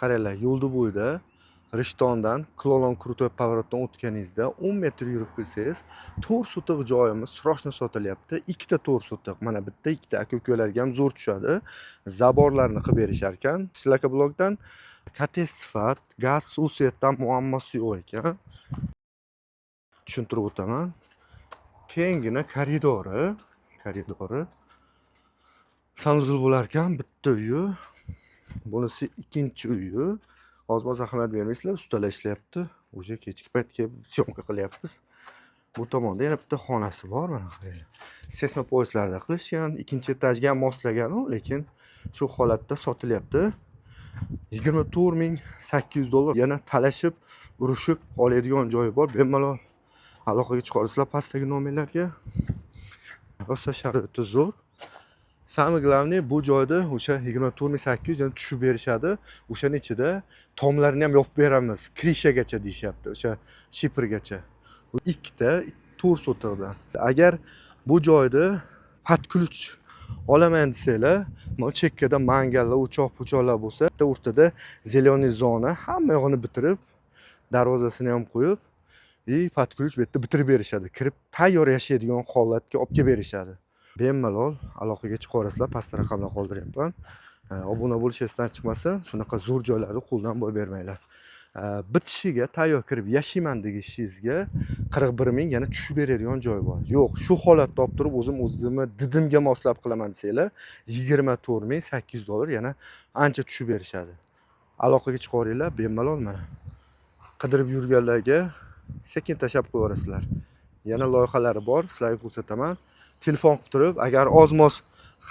Qaranglar, yo'lni bo'yida Rishtondan Klolon Krutoy поворотdan o'tganingizda 10 metr yurib kirsangiz, 4 sotiq joyimiz srochno sotilyapti. Ikkita 4 sotiq, mana bitta, ikkita aka-ukalarga ham zo'r tushadi. Zaborlarni qilib berishar ekan. Shlakablokdan katta sifat, gaz, suv svetdan muammosi yo'q ekan. Tushuntirib o'taman. Keyingina koridori. Sanuzil bo'lar ekan, bitta uyi. Bunisi ikkinchi uyi. Hozir ahamiyat bermaysizlar, ustalar ishlayapti. O'sha kechki payt kelib syomka qilyapmiz. Bu tomonda yana bitta xonasi bor, mana qaranglar. Sesma poyezdlarda qilishgan, ikkinchi etajga ham moslagan, lekin shu holatda sotilyapti. 24.800 dollar. Yana talashib, urushib oladigan joyi bor. Bemalol aloqaga chiqarsizlar pastdagi nomerlarga. Rosa sharoiti zo'r. Самое главное, bu joyda o'sha 24.800 yana tushib berishadi. O'shaning ichida tomlarini ham yopib beramiz. Krishagacha deyapti, o'sha shifrgacha. Bu ikkita 4 sotiqdan. Agar bu joyda podключ olaman desanglar, mana chekkada mangallar, o'choq-puchoqlar bo'lsa, bitta o'rtada zeleный zona, hamma yog'ini bitirib, darvozasini ham qo'yib, podключ bu yerda bitirib berishadi. Kirib tayyor yashaydigan holatga olib kelib berishadi. Bemalol aloqaga chiqaverasizlar, pastda raqamlar qoldiryapman. Obuna bo'lish esdan chiqmasin, shunaqa zo'r joylarni qo'ldan boy bermanglar. Bitishiga tayyor kirib yashayman degishingizga 41 ming yana tushib beradigan joy bor. Yo'q, shu holatda olib turib o'zimni didimga moslab qilaman desanglar, 24.800 dollar yana ancha tushib berishadi. Aloqaga chiqaveringlar, bemalol mana. Qidirib yurganlarga sekin tashab qo'yaverasizlar. Yana loyihalari bor, sizlarga ko'rsataman. Telefon qilib turib, agar oz-moz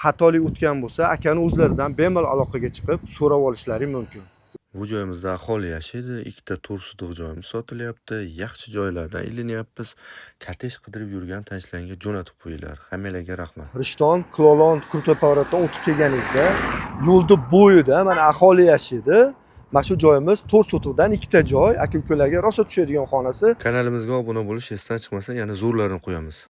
xatolik o'tgan bo'lsa, akani o'zlaridan bemalol aloqaga chiqib so'rab olishlari mumkin. Bu joyimizda aholi yashaydi, ikkita 4 sotiq joyimiz sotilyapti, yaxshi joylardan ilinyapmiz. Kotej qidirib yurgan tanishlarga jo'natib qo'yinglar. Hammalarga rahmat. Rishton, Klolon, Krutoy поворотdan o'tib kelganingizda, yo'lni bo'yida mana aholi yashaydi. Mana shu joyimiz 4 sotiqdan ikkita joy, aka-ukalarga rosa tushadigan xonasi. Kanalimizga obuna bo'lish esdan chiqmasa, yana zo'rlarini qo'yamiz.